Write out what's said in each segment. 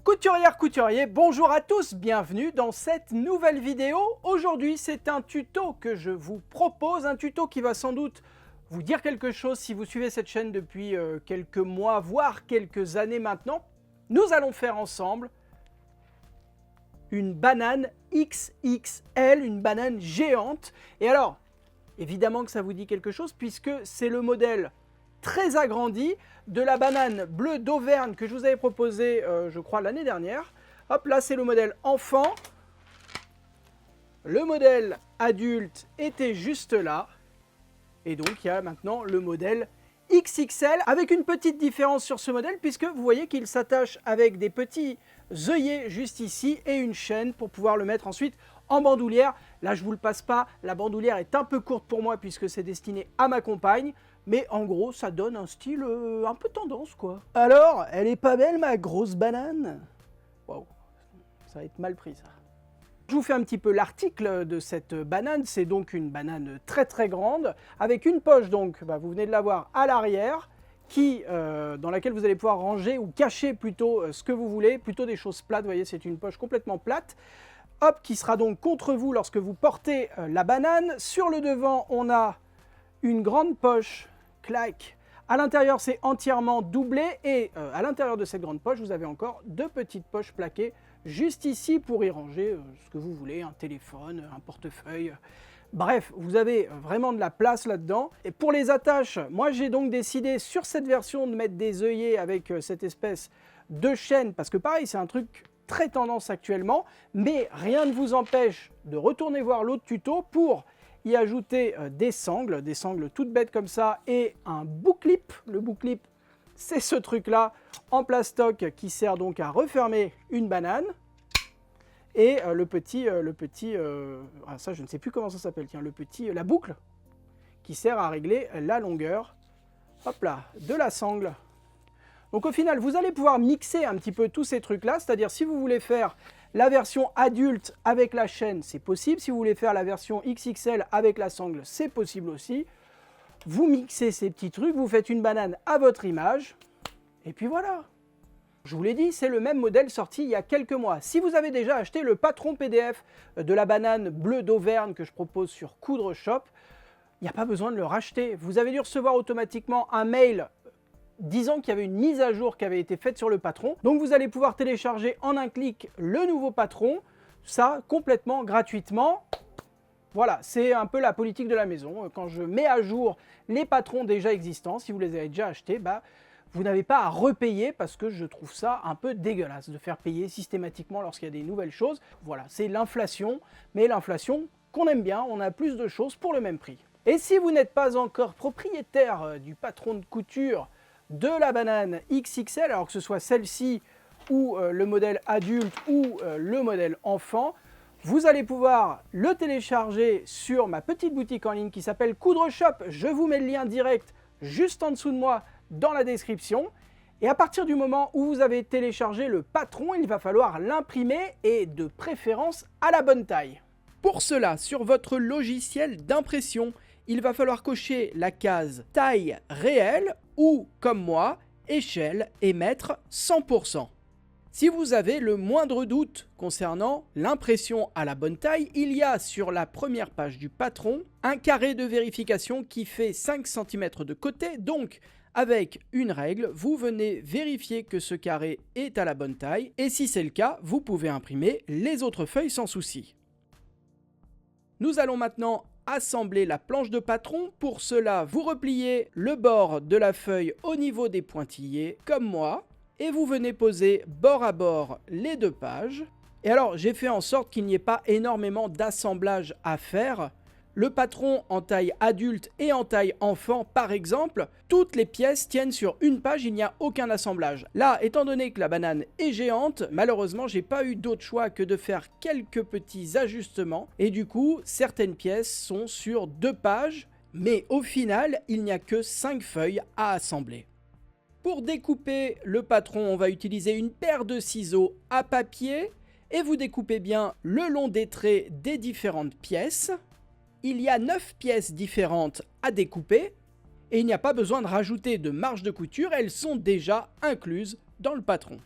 Couturière, couturier, bonjour à tous, bienvenue dans cette nouvelle vidéo. Aujourd'hui, c'est un tuto que je vous propose, un tuto qui va sans doute vous dire quelque chose si vous suivez cette chaîne depuis quelques mois, voire quelques années maintenant. Nous allons faire ensemble une banane XXL, une banane géante. Et alors, évidemment que ça vous dit quelque chose puisque c'est le modèle très agrandi de la banane bleue d'Auvergne que je vous avais proposé, je crois, l'année dernière. Hop, là, c'est le modèle enfant. Le modèle adulte était juste là. Et donc, il y a maintenant le modèle XXL, avec une petite différence sur ce modèle, puisque vous voyez qu'il s'attache avec des petits œillets juste ici et une chaîne pour pouvoir le mettre ensuite en bandoulière. Là, je ne vous le passe pas, la bandoulière est un peu courte pour moi puisque c'est destiné à ma compagne. Mais en gros, ça donne un style un peu tendance, quoi. Alors, elle est pas belle, ma grosse banane? Waouh, ça va être mal pris, ça. Je vous fais un petit peu l'article de cette banane. C'est donc une banane très très grande, avec une poche, donc, vous venez de la voir, à l'arrière, dans laquelle vous allez pouvoir ranger ou cacher plutôt ce que vous voulez, plutôt des choses plates. Vous voyez, c'est une poche complètement plate. Hop, qui sera donc contre vous lorsque vous portez la banane. Sur le devant, on a une grande poche. Clac. À l'intérieur, c'est entièrement doublé et à l'intérieur de cette grande poche, vous avez encore deux petites poches plaquées juste ici pour y ranger ce que vous voulez, un téléphone, un portefeuille. Bref, vous avez vraiment de la place là-dedans. Et pour les attaches, moi j'ai donc décidé sur cette version de mettre des œillets avec cette espèce de chaîne parce que pareil, c'est un truc très tendance actuellement, mais rien ne vous empêche de retourner voir l'autre tuto pour y ajouter des sangles toutes bêtes comme ça et un bouclip. Le bouclip, c'est ce truc-là en plastoc qui sert donc à refermer une banane. Et ça je ne sais plus comment ça s'appelle, tiens, la boucle qui sert à régler la longueur, hop là, de la sangle. Donc au final, vous allez pouvoir mixer un petit peu tous ces trucs-là, c'est-à-dire si vous voulez faire la version adulte avec la chaîne, c'est possible. Si vous voulez faire la version XXL avec la sangle, c'est possible aussi. Vous mixez ces petits trucs, vous faites une banane à votre image, et puis voilà. Je vous l'ai dit, c'est le même modèle sorti il y a quelques mois. Si vous avez déjà acheté le patron PDF de la banane bleue d'Auvergne que je propose sur Coudre Shop, il n'y a pas besoin de le racheter. Vous avez dû recevoir automatiquement un mail disant qu'il y avait une mise à jour qui avait été faite sur le patron. Donc vous allez pouvoir télécharger en un clic le nouveau patron, ça complètement gratuitement. Voilà, c'est un peu la politique de la maison. Quand je mets à jour les patrons déjà existants, si vous les avez déjà achetés, vous n'avez pas à repayer parce que je trouve ça un peu dégueulasse de faire payer systématiquement lorsqu'il y a des nouvelles choses. Voilà, c'est l'inflation, mais l'inflation qu'on aime bien, on a plus de choses pour le même prix. Et si vous n'êtes pas encore propriétaire du patron de couture de la banane XXL, alors que ce soit celle-ci ou le modèle adulte ou le modèle enfant, vous allez pouvoir le télécharger sur ma petite boutique en ligne qui s'appelle Coudre Shop. Je vous mets le lien direct juste en dessous de moi dans la description. Et à partir du moment où vous avez téléchargé le patron, il va falloir l'imprimer et de préférence à la bonne taille. Pour cela, sur votre logiciel d'impression, il va falloir cocher la case taille réelle ou, comme moi, échelle et mettre 100%. Si vous avez le moindre doute concernant l'impression à la bonne taille, il y a sur la première page du patron un carré de vérification qui fait 5 cm de côté. Donc, avec une règle, vous venez vérifier que ce carré est à la bonne taille. Et si c'est le cas, vous pouvez imprimer les autres feuilles sans souci. Nous allons maintenant assembler la planche de patron. Pour cela, vous repliez le bord de la feuille au niveau des pointillés, comme moi, et vous venez poser bord à bord les deux pages. Et alors, j'ai fait en sorte qu'il n'y ait pas énormément d'assemblage à faire. Le patron en taille adulte et en taille enfant, par exemple, toutes les pièces tiennent sur une page, il n'y a aucun assemblage. Là, étant donné que la banane est géante, malheureusement, j'ai pas eu d'autre choix que de faire quelques petits ajustements. Et du coup, certaines pièces sont sur 2 pages, mais au final, il n'y a que 5 feuilles à assembler. Pour découper le patron, on va utiliser une paire de ciseaux à papier et vous découpez bien le long des traits des différentes pièces. Il y a 9 pièces différentes à découper et il n'y a pas besoin de rajouter de marge de couture, elles sont déjà incluses dans le patron.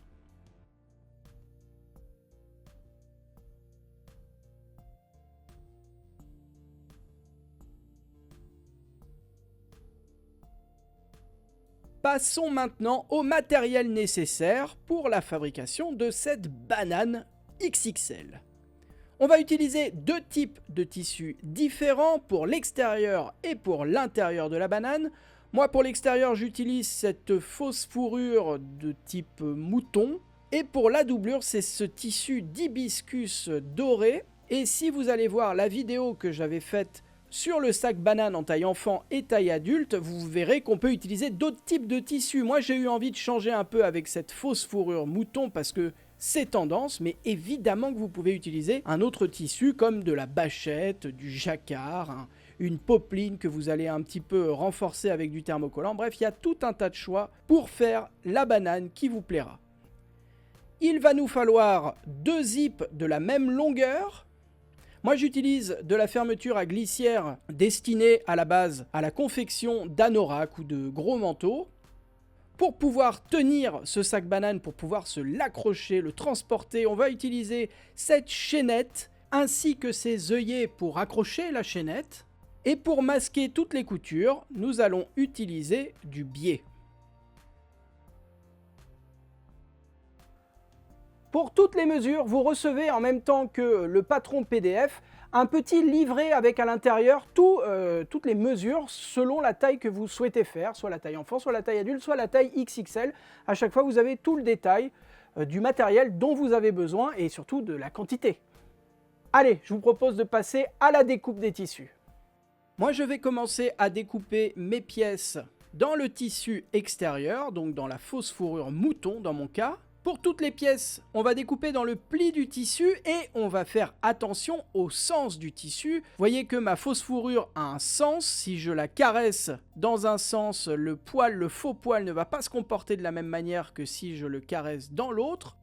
Passons maintenant au matériel nécessaire pour la fabrication de cette banane XXL. On va utiliser deux types de tissus différents pour l'extérieur et pour l'intérieur de la banane. Moi, pour l'extérieur, j'utilise cette fausse fourrure de type mouton. Et pour la doublure, c'est ce tissu d'hibiscus doré. Et si vous allez voir la vidéo que j'avais faite sur le sac banane en taille enfant et taille adulte, vous verrez qu'on peut utiliser d'autres types de tissus. Moi, j'ai eu envie de changer un peu avec cette fausse fourrure mouton parce que c'est tendance, mais évidemment que vous pouvez utiliser un autre tissu comme de la bâchette, du jacquard, une popeline que vous allez un petit peu renforcer avec du thermocollant. Bref, il y a tout un tas de choix pour faire la banane qui vous plaira. Il va nous falloir deux zips de la même longueur. Moi, j'utilise de la fermeture à glissière destinée à la base à la confection d'anoraks ou de gros manteaux. Pour pouvoir tenir ce sac banane, pour pouvoir se l'accrocher, le transporter, on va utiliser cette chaînette ainsi que ces œillets pour accrocher la chaînette. Et pour masquer toutes les coutures, nous allons utiliser du biais. Pour toutes les mesures, vous recevez en même temps que le patron PDF un petit livret avec à l'intérieur toutes les mesures selon la taille que vous souhaitez faire, soit la taille enfant, soit la taille adulte, soit la taille XXL. À chaque fois, vous avez tout le détail du matériel dont vous avez besoin et surtout de la quantité. Allez, je vous propose de passer à la découpe des tissus. Moi, je vais commencer à découper mes pièces dans le tissu extérieur, donc dans la fausse fourrure mouton dans mon cas. Pour toutes les pièces, on va découper dans le pli du tissu et on va faire attention au sens du tissu. Vous voyez que ma fausse fourrure a un sens. Si je la caresse dans un sens, le faux poil ne va pas se comporter de la même manière que si je le caresse dans l'autre.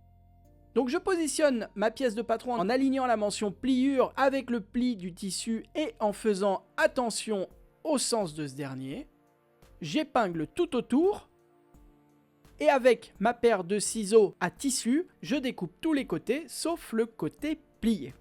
Donc je positionne ma pièce de patron en alignant la mention pliure avec le pli du tissu et en faisant attention au sens de ce dernier. J'épingle tout autour. Et avec ma paire de ciseaux à tissu, je découpe tous les côtés, sauf le côté plié.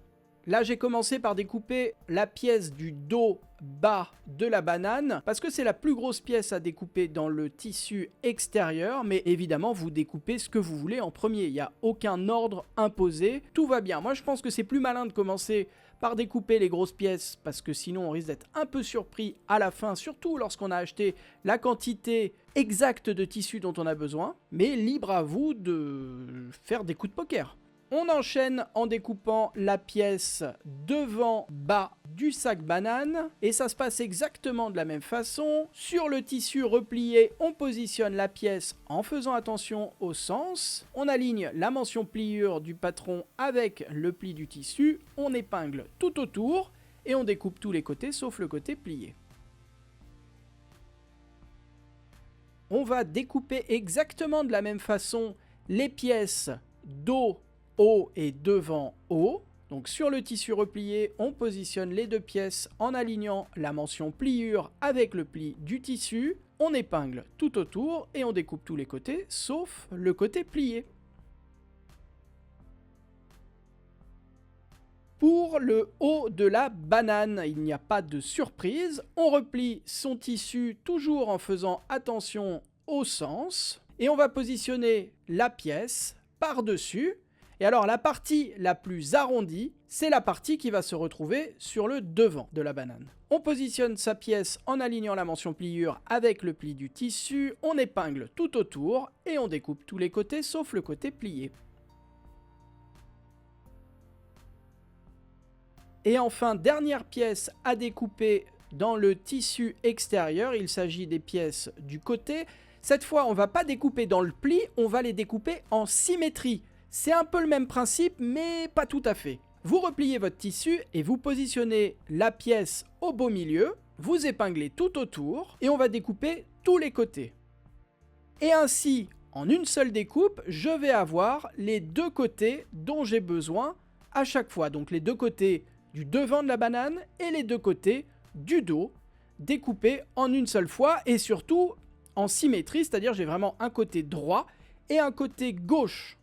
Là, j'ai commencé par découper la pièce du dos bas de la banane, parce que c'est la plus grosse pièce à découper dans le tissu extérieur, mais évidemment, vous découpez ce que vous voulez en premier. Il n'y a aucun ordre imposé, tout va bien. Moi, je pense que c'est plus malin de commencer par découper les grosses pièces, parce que sinon on risque d'être un peu surpris à la fin, surtout lorsqu'on a acheté la quantité exacte de tissu dont on a besoin, mais libre à vous de faire des coups de poker. On enchaîne en découpant la pièce devant bas du sac banane et ça se passe exactement de la même façon. Sur le tissu replié, on positionne la pièce en faisant attention au sens. On aligne la mention pliure du patron avec le pli du tissu. On épingle tout autour et on découpe tous les côtés sauf le côté plié. On va découper exactement de la même façon les pièces dos, haut et devant haut. Donc sur le tissu replié, on positionne les deux pièces en alignant la mention pliure avec le pli du tissu. On épingle tout autour et on découpe tous les côtés sauf le côté plié. Pour le haut de la banane, il n'y a pas de surprise. On replie son tissu toujours en faisant attention au sens. Et on va positionner la pièce par-dessus. Et alors la partie la plus arrondie, c'est la partie qui va se retrouver sur le devant de la banane. On positionne sa pièce en alignant la mention pliure avec le pli du tissu. On épingle tout autour et on découpe tous les côtés sauf le côté plié. Et enfin, dernière pièce à découper dans le tissu extérieur, il s'agit des pièces du côté. Cette fois, on ne va pas découper dans le pli, on va les découper en symétrie. C'est un peu le même principe, mais pas tout à fait. Vous repliez votre tissu et vous positionnez la pièce au beau milieu, vous épinglez tout autour et on va découper tous les côtés. Et ainsi, en une seule découpe, je vais avoir les deux côtés dont j'ai besoin à chaque fois. Donc les deux côtés du devant de la banane et les deux côtés du dos, découpés en une seule fois et surtout en symétrie, c'est-à-dire j'ai vraiment un côté droit et un côté gauche.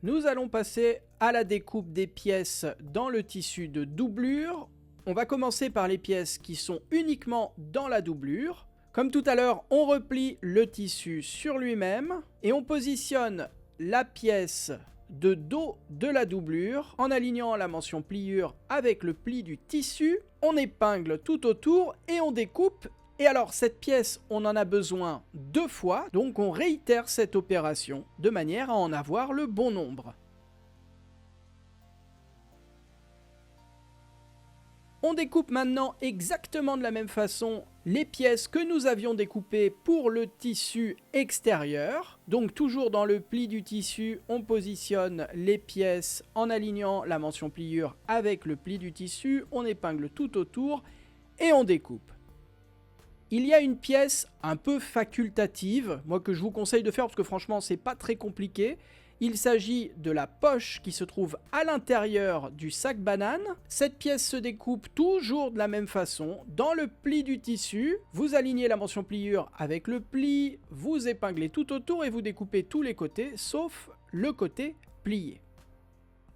Nous allons passer à la découpe des pièces dans le tissu de doublure. On va commencer par les pièces qui sont uniquement dans la doublure. Comme tout à l'heure, on replie le tissu sur lui-même et on positionne la pièce de dos de la doublure en alignant la mention pliure avec le pli du tissu. On épingle tout autour et on découpe. Et alors cette pièce, on en a besoin 2 fois, donc on réitère cette opération de manière à en avoir le bon nombre. On découpe maintenant exactement de la même façon les pièces que nous avions découpées pour le tissu extérieur. Donc toujours dans le pli du tissu, on positionne les pièces en alignant la mention pliure avec le pli du tissu, on épingle tout autour et on découpe. Il y a une pièce un peu facultative, moi que je vous conseille de faire parce que franchement c'est pas très compliqué. Il s'agit de la poche qui se trouve à l'intérieur du sac banane. Cette pièce se découpe toujours de la même façon. Dans le pli du tissu, vous alignez la mention pliure avec le pli, vous épinglez tout autour et vous découpez tous les côtés, sauf le côté plié.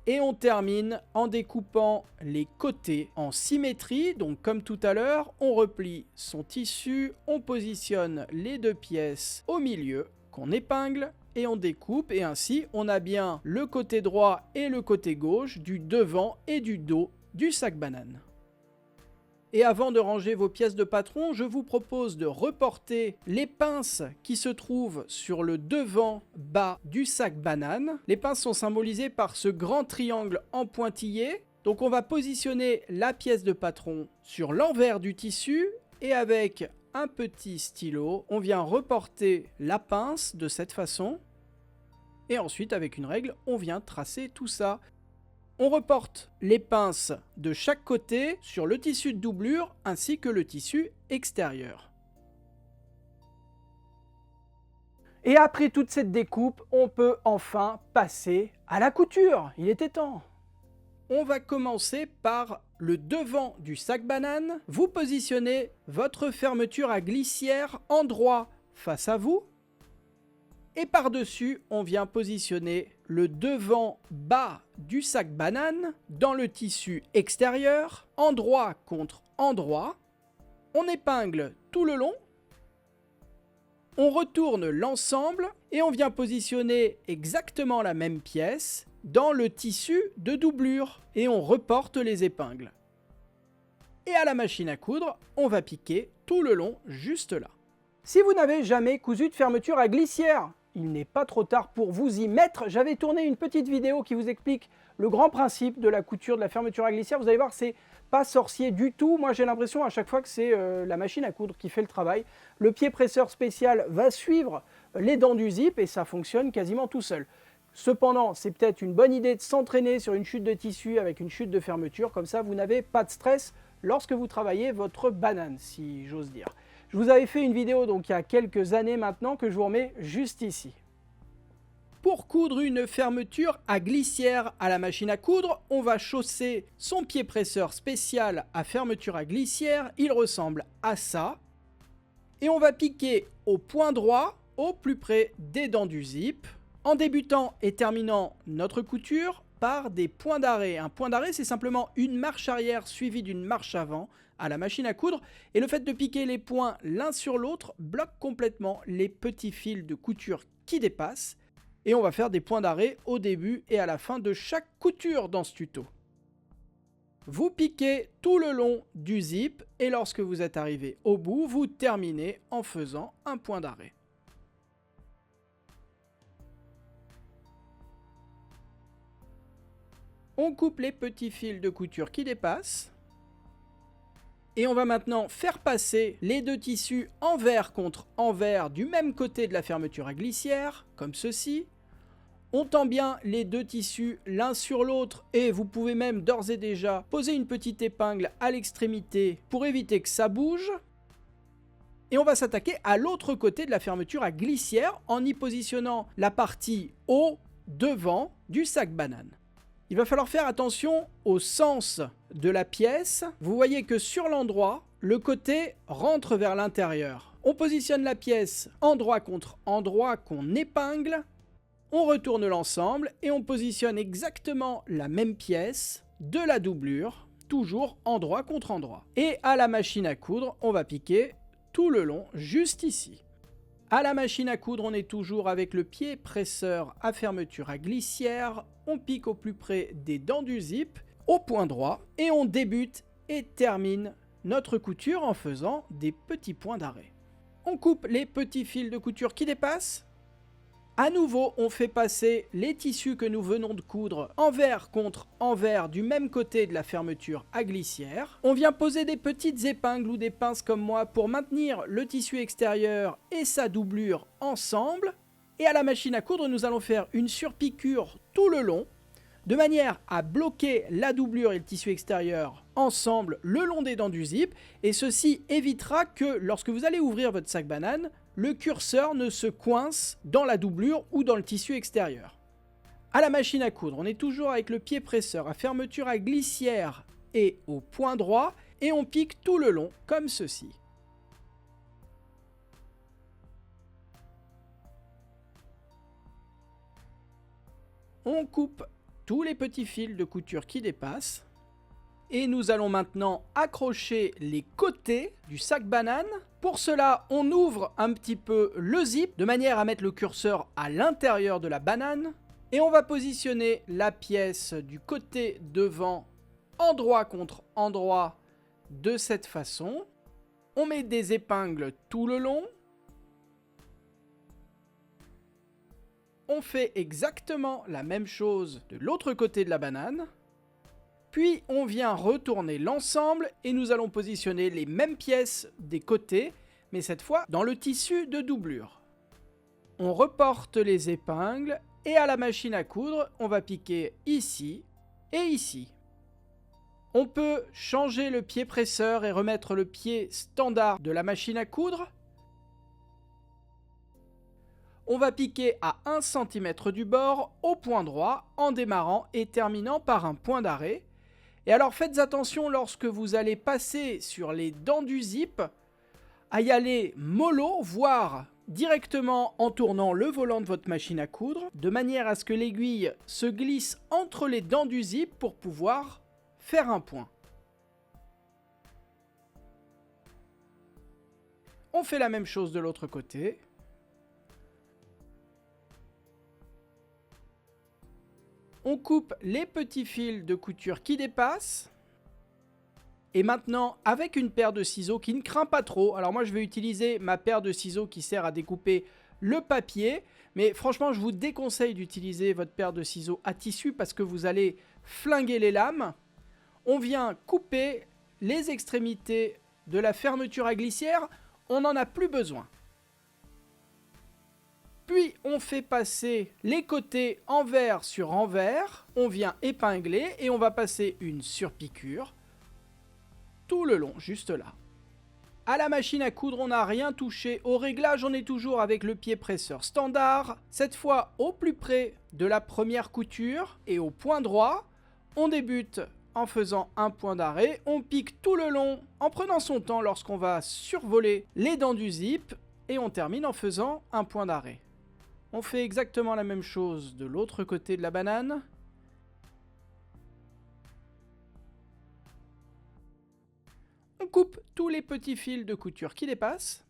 Et on termine en découpant les côtés en symétrie. Donc comme tout à l'heure, on replie son tissu, on positionne les 2 pièces au milieu, qu'on épingle, et on découpe, et ainsi on a bien le côté droit et le côté gauche du devant et du dos du sac banane. Et avant de ranger vos pièces de patron, je vous propose de reporter les pinces qui se trouvent sur le devant bas du sac banane. Les pinces sont symbolisées par ce grand triangle en pointillé. Donc on va positionner la pièce de patron sur l'envers du tissu et avec un petit stylo, on vient reporter la pince de cette façon. Et ensuite, avec une règle, on vient tracer tout ça. On reporte les pinces de chaque côté sur le tissu de doublure ainsi que le tissu extérieur. Et après toute cette découpe, on peut enfin passer à la couture. Il était temps. On va commencer par le devant du sac banane. Vous positionnez votre fermeture à glissière en droit face à vous. Et par-dessus, on vient positionner le devant bas du sac banane dans le tissu extérieur, endroit contre endroit. On épingle tout le long. On retourne l'ensemble et on vient positionner exactement la même pièce dans le tissu de doublure. Et on reporte les épingles. Et à la machine à coudre, on va piquer tout le long juste là. Si vous n'avez jamais cousu de fermeture à glissière, il n'est pas trop tard pour vous y mettre. J'avais tourné une petite vidéo qui vous explique le grand principe de la couture de la fermeture à glissière. Vous allez voir, c'est pas sorcier du tout. Moi, j'ai l'impression à chaque fois que c'est la machine à coudre qui fait le travail. Le pied presseur spécial va suivre les dents du zip et ça fonctionne quasiment tout seul. Cependant, c'est peut-être une bonne idée de s'entraîner sur une chute de tissu avec une chute de fermeture. Comme ça, vous n'avez pas de stress lorsque vous travaillez votre banane, si j'ose dire. Je vous avais fait une vidéo donc il y a quelques années maintenant que je vous remets juste ici. Pour coudre une fermeture à glissière à la machine à coudre, on va chausser son pied presseur spécial à fermeture à glissière. Il ressemble à ça. Et on va piquer au point droit, au plus près des dents du zip, en débutant et terminant notre couture par des points d'arrêt. Un point d'arrêt, c'est simplement une marche arrière suivie d'une marche avant à la machine à coudre. Et le fait de piquer les points l'un sur l'autre bloque complètement les petits fils de couture qui dépassent. Et on va faire des points d'arrêt au début et à la fin de chaque couture dans ce tuto. Vous piquez tout le long du zip et lorsque vous êtes arrivé au bout, vous terminez en faisant un point d'arrêt. On coupe les petits fils de couture qui dépassent. Et on va maintenant faire passer les 2 tissus envers contre envers du même côté de la fermeture à glissière, comme ceci. On tend bien les 2 tissus l'un sur l'autre et vous pouvez même d'ores et déjà poser une petite épingle à l'extrémité pour éviter que ça bouge. Et on va s'attaquer à l'autre côté de la fermeture à glissière en y positionnant la partie haut devant du sac banane. Il va falloir faire attention au sens de la pièce. Vous voyez que sur l'endroit, le côté rentre vers l'intérieur. On positionne la pièce endroit contre endroit qu'on épingle. On retourne l'ensemble et on positionne exactement la même pièce de la doublure, toujours endroit contre endroit. Et à la machine à coudre, on va piquer tout le long, juste ici. À la machine à coudre, on est toujours avec le pied presseur à fermeture à glissière. On pique au plus près des dents du zip, au point droit, et on débute et termine notre couture en faisant des petits points d'arrêt. On coupe les petits fils de couture qui dépassent. À nouveau, on fait passer les tissus que nous venons de coudre envers contre envers du même côté de la fermeture à glissière. On vient poser des petites épingles ou des pinces comme moi pour maintenir le tissu extérieur et sa doublure ensemble. Et à la machine à coudre, nous allons faire une surpiqûre tout le long, de manière à bloquer la doublure et le tissu extérieur ensemble le long des dents du zip. Et ceci évitera que lorsque vous allez ouvrir votre sac banane, le curseur ne se coince dans la doublure ou dans le tissu extérieur. À la machine à coudre, on est toujours avec le pied presseur à fermeture à glissière et au point droit, et on pique tout le long comme ceci. On coupe tous les petits fils de couture qui dépassent. Et nous allons maintenant accrocher les côtés du sac banane. Pour cela, on ouvre un petit peu le zip de manière à mettre le curseur à l'intérieur de la banane. Et on va positionner la pièce du côté devant endroit contre endroit de cette façon. On met des épingles tout le long. On fait exactement la même chose de l'autre côté de la banane. Puis on vient retourner l'ensemble et nous allons positionner les mêmes pièces des côtés, mais cette fois dans le tissu de doublure. On reporte les épingles et à la machine à coudre, on va piquer ici et ici. On peut changer le pied presseur et remettre le pied standard de la machine à coudre. On va piquer à 1 cm du bord au point droit en démarrant et terminant par un point d'arrêt. Et alors faites attention lorsque vous allez passer sur les dents du zip à y aller mollo, voire directement en tournant le volant de votre machine à coudre, de manière à ce que l'aiguille se glisse entre les dents du zip pour pouvoir faire un point. On fait la même chose de l'autre côté. On coupe les petits fils de couture qui dépassent. Et maintenant, avec une paire de ciseaux qui ne craint pas trop, alors moi je vais utiliser ma paire de ciseaux qui sert à découper le papier, mais franchement je vous déconseille d'utiliser votre paire de ciseaux à tissu parce que vous allez flinguer les lames. On vient couper les extrémités de la fermeture à glissière, on n'en a plus besoin. Puis on fait passer les côtés envers sur envers, on vient épingler et on va passer une surpiqûre tout le long, juste là. À la machine à coudre, on n'a rien touché. Au réglage, on est toujours avec le pied presseur standard. Cette fois, au plus près de la première couture et au point droit, on débute en faisant un point d'arrêt. On pique tout le long en prenant son temps lorsqu'on va survoler les dents du zip et on termine en faisant un point d'arrêt. On fait exactement la même chose de l'autre côté de la banane. On coupe tous les petits fils de couture qui dépassent.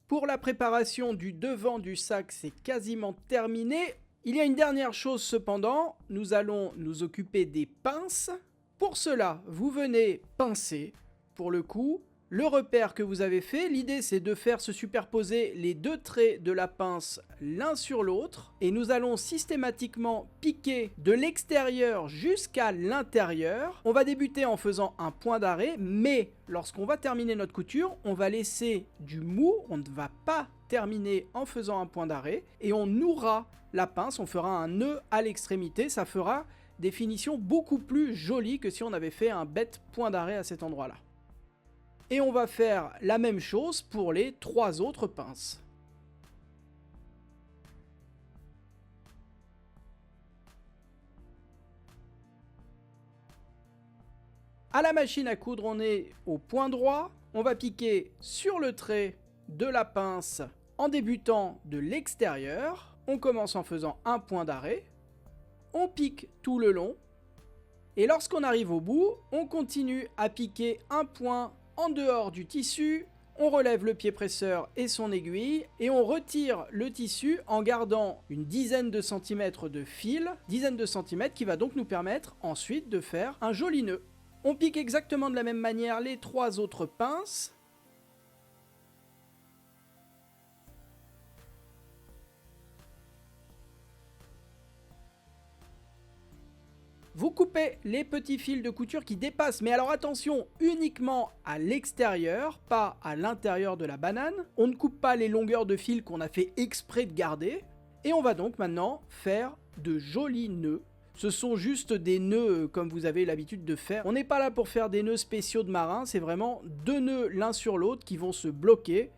Pour la préparation du devant du sac, c'est quasiment terminé. Il y a une dernière chose cependant, nous allons nous occuper des pinces. Pour cela, vous venez pincer, pour le coup, le repère que vous avez fait. L'idée c'est de faire se superposer les deux traits de la pince l'un sur l'autre. Et nous allons systématiquement piquer de l'extérieur jusqu'à l'intérieur. On va débuter en faisant un point d'arrêt, mais lorsqu'on va terminer notre couture, on va laisser du mou, on ne va pas terminer en faisant un point d'arrêt. Et on nouera la pince, on fera un nœud à l'extrémité, ça fera des finitions beaucoup plus jolies que si on avait fait un bête point d'arrêt à cet endroit-là. Et on va faire la même chose pour les 3 autres pinces. À la machine à coudre, on est au point droit. On va piquer sur le trait de la pince en débutant de l'extérieur. On commence en faisant un point d'arrêt. On pique tout le long. Et lorsqu'on arrive au bout, on continue à piquer un point en dehors du tissu On relève le pied presseur et son aiguille et on retire le tissu en gardant une dizaine de centimètres de fil, dizaine de centimètres qui va donc nous permettre ensuite de faire un joli nœud. On pique exactement de la même manière les 3 autres pinces. Vous coupez les petits fils de couture qui dépassent, mais alors attention, uniquement à l'extérieur, pas à l'intérieur de la banane. On ne coupe pas les longueurs de fil qu'on a fait exprès de garder. Et on va donc maintenant faire de jolis nœuds. Ce sont juste des nœuds comme vous avez l'habitude de faire. On n'est pas là pour faire des nœuds spéciaux de marin, c'est vraiment 2 nœuds l'un sur l'autre qui vont se bloquer.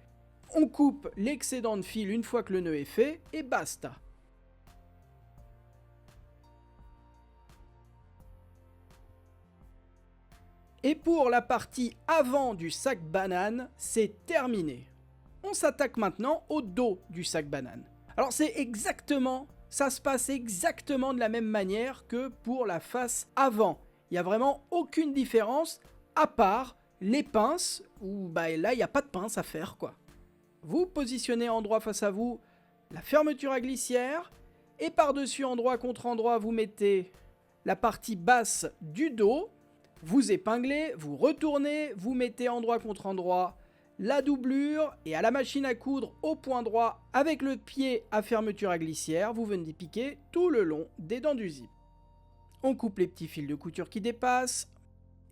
On coupe l'excédent de fil une fois que le nœud est fait et basta. Et pour la partie avant du sac banane, c'est terminé. On s'attaque maintenant au dos du sac banane. Alors ça se passe exactement de la même manière que pour la face avant. Il n'y a vraiment aucune différence à part les pinces, où là il n'y a pas de pince à faire quoi. Vous positionnez endroit face à vous la fermeture à glissière, et par-dessus endroit contre endroit vous mettez la partie basse du dos. Vous épinglez, vous retournez, vous mettez endroit contre endroit la doublure et à la machine à coudre au point droit avec le pied à fermeture à glissière, vous venez piquer tout le long des dents du zip. On coupe les petits fils de couture qui dépassent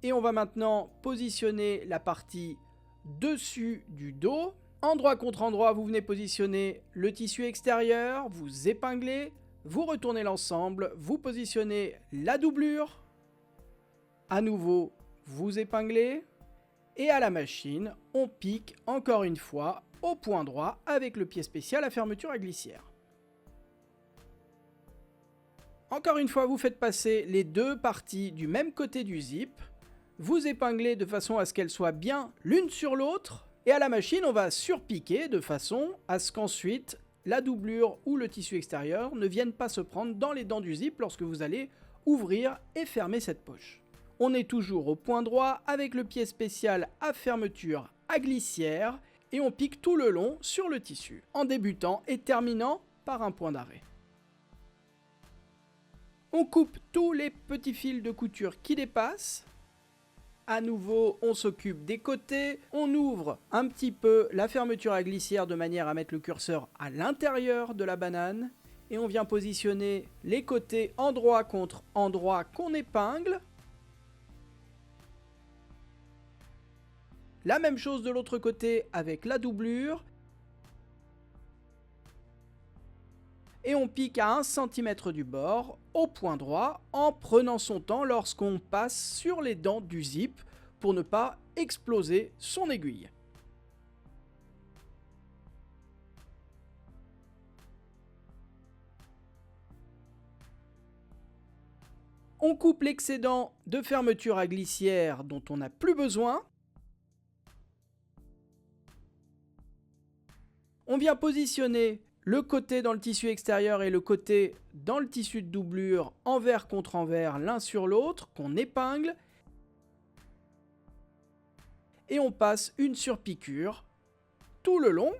et on va maintenant positionner la partie dessus du dos. Endroit contre endroit, vous venez positionner le tissu extérieur, vous épinglez, vous retournez l'ensemble, vous positionnez la doublure. À nouveau, vous épinglez et à la machine, on pique encore une fois au point droit avec le pied spécial à fermeture à glissière. Encore une fois, vous faites passer les 2 parties du même côté du zip. Vous épinglez de façon à ce qu'elles soient bien l'une sur l'autre. Et à la machine, on va surpiquer de façon à ce qu'ensuite la doublure ou le tissu extérieur ne vienne pas se prendre dans les dents du zip lorsque vous allez ouvrir et fermer cette poche. On est toujours au point droit avec le pied spécial à fermeture à glissière et on pique tout le long sur le tissu, en débutant et terminant par un point d'arrêt. On coupe tous les petits fils de couture qui dépassent. À nouveau, on s'occupe des côtés, on ouvre un petit peu la fermeture à glissière de manière à mettre le curseur à l'intérieur de la banane et on vient positionner les côtés endroit contre endroit qu'on épingle. La même chose de l'autre côté avec la doublure. Et on pique à 1 cm du bord au point droit en prenant son temps lorsqu'on passe sur les dents du zip pour ne pas exploser son aiguille. On coupe l'excédent de fermeture à glissière dont on n'a plus besoin. On vient positionner le côté dans le tissu extérieur et le côté dans le tissu de doublure envers contre envers l'un sur l'autre qu'on épingle. Et on passe une surpiqûre tout le long.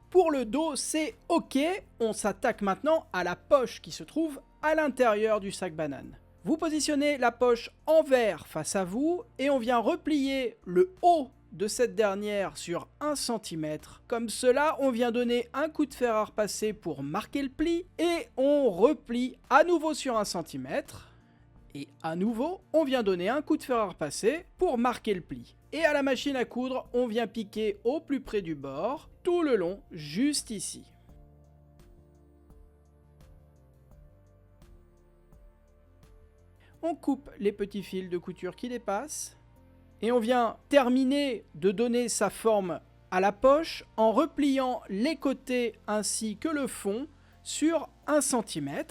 Pour le dos, c'est OK. On s'attaque maintenant à la poche qui se trouve à l'intérieur du sac banane. Vous positionnez la poche envers face à vous et on vient replier le haut de cette dernière sur 1 cm. Comme cela, on vient donner un coup de fer à repasser pour marquer le pli et on replie à nouveau sur 1 cm. Et à nouveau, on vient donner un coup de fer à repasser pour marquer le pli. Et à la machine à coudre, on vient piquer au plus près du bord, tout le long, juste ici. On coupe les petits fils de couture qui dépassent. Et on vient terminer de donner sa forme à la poche en repliant les côtés ainsi que le fond sur 1 cm.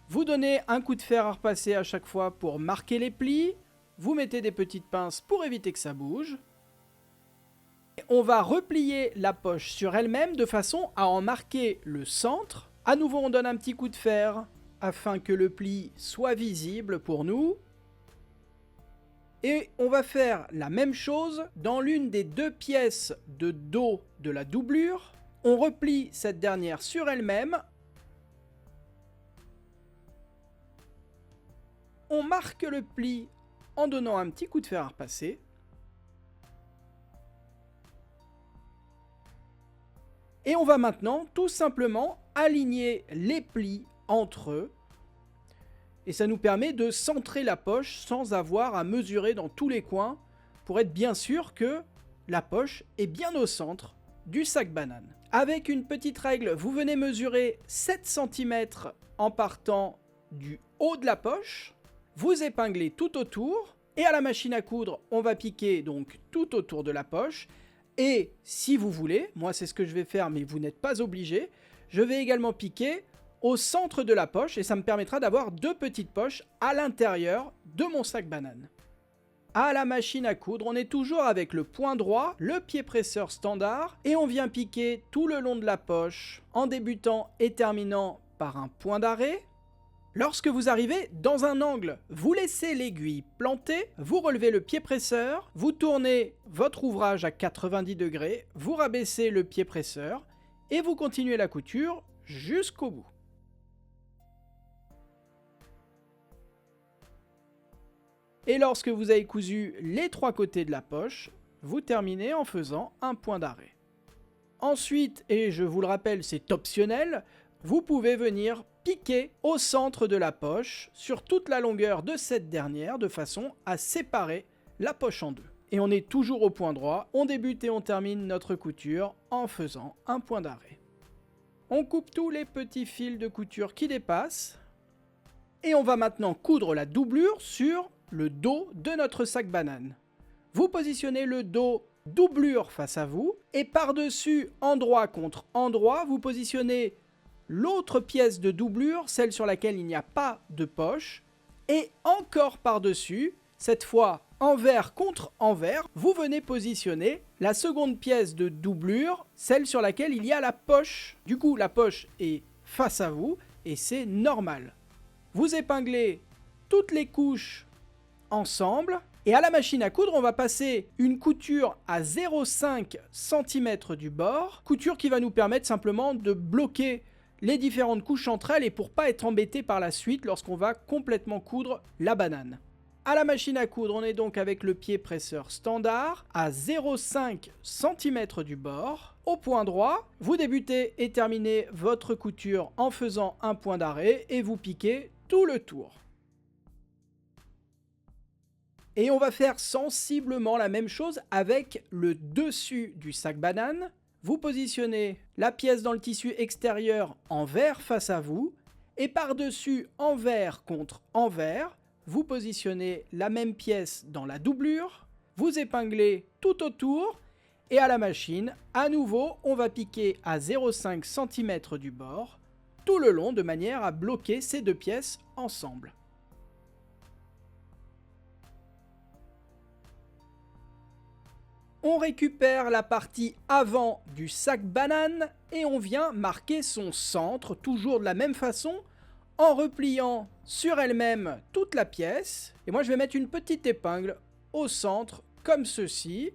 Vous donnez un coup de fer à repasser à chaque fois pour marquer les plis. Vous mettez des petites pinces pour éviter que ça bouge. On va replier la poche sur elle-même de façon à en marquer le centre. À nouveau, on donne un petit coup de fer afin que le pli soit visible pour nous. Et on va faire la même chose dans l'une des deux pièces de dos de la doublure. On replie cette dernière sur elle-même. On marque le pli en donnant un petit coup de fer à repasser. Et on va maintenant tout simplement aligner les plis entre eux. Et ça nous permet de centrer la poche sans avoir à mesurer dans tous les coins pour être bien sûr que la poche est bien au centre du sac banane. Avec une petite règle, vous venez mesurer 7 cm en partant du haut de la poche. Vous épinglez tout autour et à la machine à coudre, on va piquer donc tout autour de la poche. Et si vous voulez, moi c'est ce que je vais faire mais vous n'êtes pas obligé, je vais également piquer au centre de la poche et ça me permettra d'avoir deux petites poches à l'intérieur de mon sac banane. À la machine à coudre, on est toujours avec le point droit, le pied presseur standard et on vient piquer tout le long de la poche en débutant et terminant par un point d'arrêt. Lorsque vous arrivez dans un angle, vous laissez l'aiguille plantée, vous relevez le pied presseur, vous tournez votre ouvrage à 90 degrés, vous rabaissez le pied presseur et vous continuez la couture jusqu'au bout. Et lorsque vous avez cousu les trois côtés de la poche, vous terminez en faisant un point d'arrêt. Ensuite, et je vous le rappelle, c'est optionnel, vous pouvez venir piquer au centre de la poche sur toute la longueur de cette dernière de façon à séparer la poche en deux. Et on est toujours au point droit, on débute et on termine notre couture en faisant un point d'arrêt. On coupe tous les petits fils de couture qui dépassent et on va maintenant coudre la doublure sur le dos de notre sac banane. Vous positionnez le dos doublure face à vous et par-dessus, endroit contre endroit, vous positionnez l'autre pièce de doublure, celle sur laquelle il n'y a pas de poche, et encore par-dessus, cette fois envers contre envers, vous venez positionner la seconde pièce de doublure, celle sur laquelle il y a la poche. Du coup, la poche est face à vous et c'est normal. Vous épinglez toutes les couches ensemble et à la machine à coudre, on va passer une couture à 0,5 cm du bord, couture qui va nous permettre simplement de bloquer les différentes couches entre elles et pour pas être embêté par la suite lorsqu'on va complètement coudre la banane. À la machine à coudre, on est donc avec le pied presseur standard à 0,5 cm du bord. Au point droit, vous débutez et terminez votre couture en faisant un point d'arrêt et vous piquez tout le tour. Et on va faire sensiblement la même chose avec le dessus du sac banane. Vous positionnez la pièce dans le tissu extérieur envers face à vous et par-dessus envers contre envers, vous positionnez la même pièce dans la doublure, vous épinglez tout autour et à la machine, à nouveau, on va piquer à 0,5 cm du bord tout le long de manière à bloquer ces deux pièces ensemble. On récupère la partie avant du sac banane et on vient marquer son centre, toujours de la même façon, en repliant sur elle-même toute la pièce. Et moi je vais mettre une petite épingle au centre, comme ceci.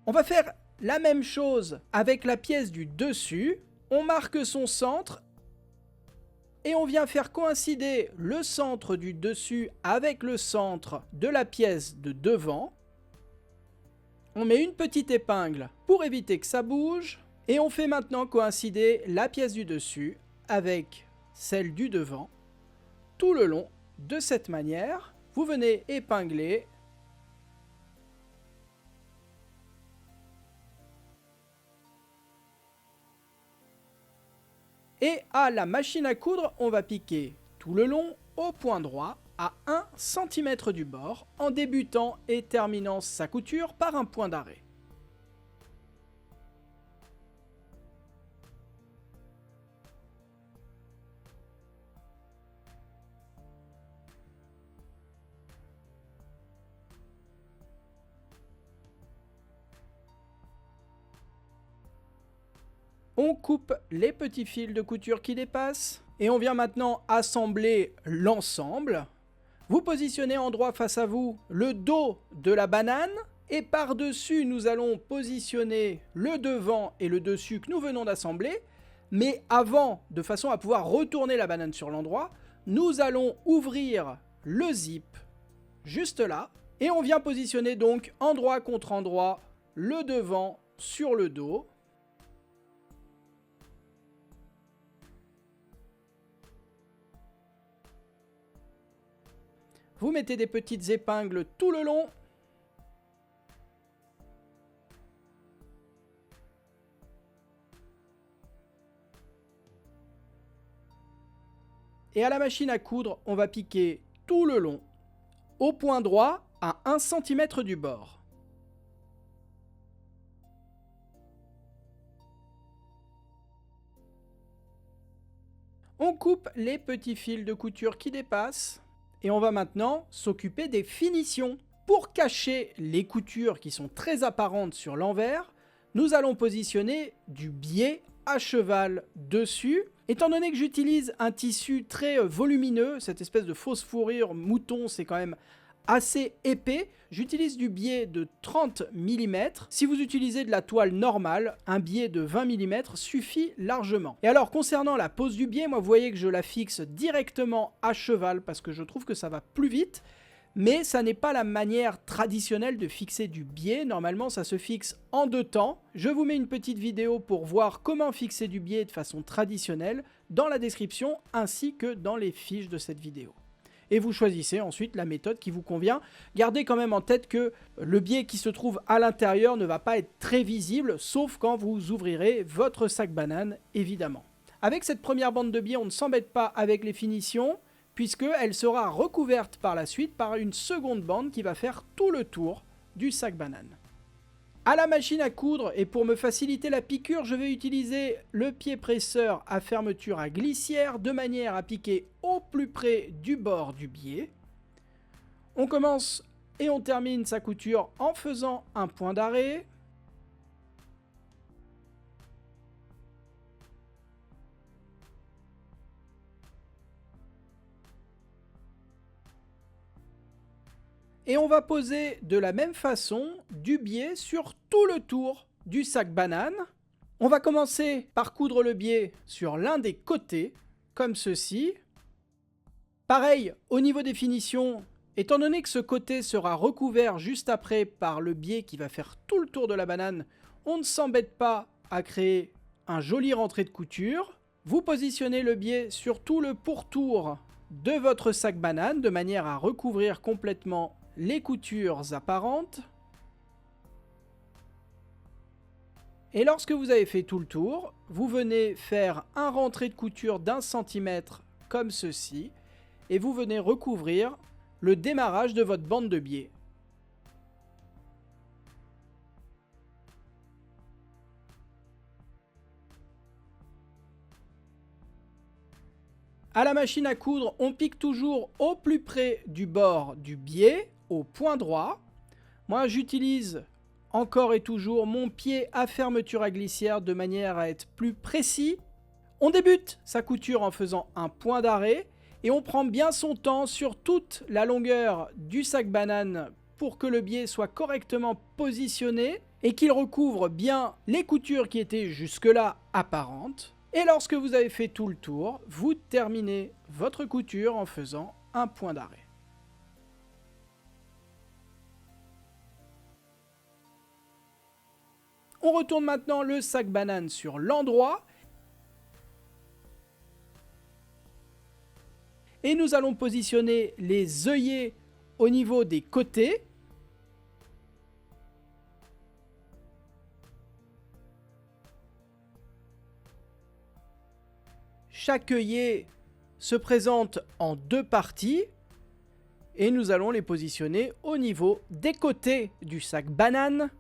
On va faire la même chose avec la pièce du dessus. On marque son centre. Et on vient faire coïncider le centre du dessus avec le centre de la pièce de devant. On met une petite épingle pour éviter que ça bouge. Et on fait maintenant coïncider la pièce du dessus avec celle du devant. Tout le long de cette manière, vous venez épingler. Et à la machine à coudre, on va piquer tout le long au point droit à 1 cm du bord en débutant et terminant sa couture par un point d'arrêt. On coupe les petits fils de couture qui dépassent. Et on vient maintenant assembler l'ensemble. Vous positionnez endroit face à vous le dos de la banane. Et par-dessus, nous allons positionner le devant et le dessus que nous venons d'assembler. Mais avant, de façon à pouvoir retourner la banane sur l'endroit, nous allons ouvrir le zip juste là. Et on vient positionner donc endroit contre endroit le devant sur le dos. Vous mettez des petites épingles tout le long. Et à la machine à coudre, on va piquer tout le long, au point droit, à 1 cm du bord. On coupe les petits fils de couture qui dépassent. Et on va maintenant s'occuper des finitions. Pour cacher les coutures qui sont très apparentes sur l'envers, nous allons positionner du biais à cheval dessus. Étant donné que j'utilise un tissu très volumineux, cette espèce de fausse fourrure mouton, c'est quand même assez épais, j'utilise du biais de 30 mm. Si vous utilisez de la toile normale, un biais de 20 mm suffit largement. Et alors concernant la pose du biais, moi vous voyez que je la fixe directement à cheval parce que je trouve que ça va plus vite. Mais ça n'est pas la manière traditionnelle de fixer du biais. Normalement, ça se fixe en 2 temps. Je vous mets une petite vidéo pour voir comment fixer du biais de façon traditionnelle dans la description ainsi que dans les fiches de cette vidéo. Et vous choisissez ensuite la méthode qui vous convient. Gardez quand même en tête que le biais qui se trouve à l'intérieur ne va pas être très visible, sauf quand vous ouvrirez votre sac banane, évidemment. Avec cette première bande de biais, on ne s'embête pas avec les finitions, puisqu'elle sera recouverte par la suite par une seconde bande qui va faire tout le tour du sac banane. À la machine à coudre, et pour me faciliter la piqûre, je vais utiliser le pied presseur à fermeture à glissière de manière à piquer au plus près du bord du biais. On commence et on termine sa couture en faisant un point d'arrêt. Et on va poser de la même façon du biais sur tout le tour du sac banane. On va commencer par coudre le biais sur l'un des côtés, comme ceci. Pareil, au niveau des finitions, étant donné que ce côté sera recouvert juste après par le biais qui va faire tout le tour de la banane, on ne s'embête pas à créer un joli rentré de couture. Vous positionnez le biais sur tout le pourtour de votre sac banane de manière à recouvrir complètement les coutures apparentes. Et lorsque vous avez fait tout le tour, vous venez faire un rentré de couture d'1 centimètre comme ceci et vous venez recouvrir le démarrage de votre bande de biais. À la machine à coudre, on pique toujours au plus près du bord du biais, au point droit. Moi, j'utilise encore et toujours mon pied à fermeture à glissière de manière à être plus précis. On débute sa couture en faisant un point d'arrêt et on prend bien son temps sur toute la longueur du sac banane pour que le biais soit correctement positionné et qu'il recouvre bien les coutures qui étaient jusque-là apparentes. Et lorsque vous avez fait tout le tour, vous terminez votre couture en faisant un point d'arrêt. On retourne maintenant le sac banane sur l'endroit. Et nous allons positionner les œillets au niveau des côtés. Chaque œillet se présente en 2 parties et nous allons les positionner au niveau des côtés du sac banane.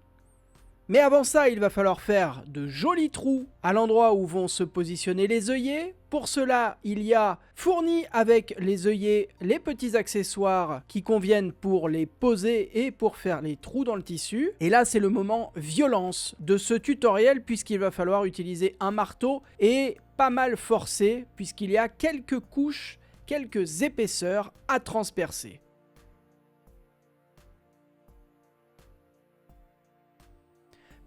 Mais avant ça, il va falloir faire de jolis trous à l'endroit où vont se positionner les œillets. Pour cela, il y a fourni avec les œillets les petits accessoires qui conviennent pour les poser et pour faire les trous dans le tissu. Et là, c'est le moment violence de ce tutoriel puisqu'il va falloir utiliser un marteau et pas mal forcer puisqu'il y a quelques couches, quelques épaisseurs à transpercer.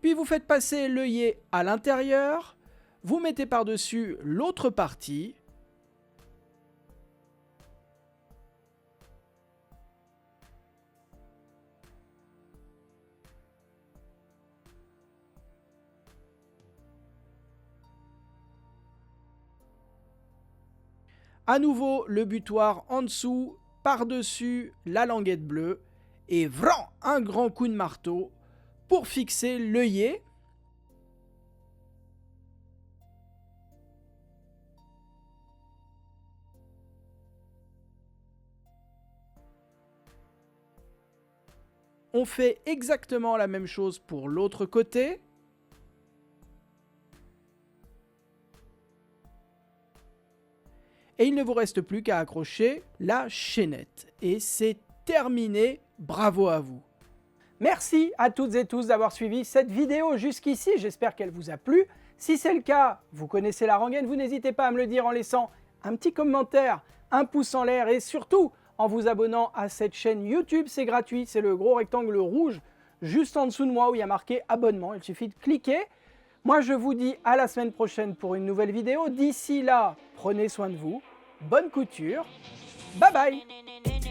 Puis vous faites passer l'œillet à l'intérieur, vous mettez par-dessus l'autre partie. À nouveau le butoir en dessous, par-dessus la languette bleue, et vran, un grand coup de marteau pour fixer l'œillet. On fait exactement la même chose pour l'autre côté. Et il ne vous reste plus qu'à accrocher la chaînette. Et c'est terminé, bravo à vous. Merci à toutes et tous d'avoir suivi cette vidéo jusqu'ici, j'espère qu'elle vous a plu. Si c'est le cas, vous connaissez la rengaine, vous n'hésitez pas à me le dire en laissant un petit commentaire, un pouce en l'air et surtout en vous abonnant à cette chaîne YouTube, c'est gratuit, c'est le gros rectangle rouge juste en dessous de moi où il y a marqué abonnement, il suffit de cliquer. Moi je vous dis à la semaine prochaine pour une nouvelle vidéo, d'ici là, prenez soin de vous, bonne couture, bye bye.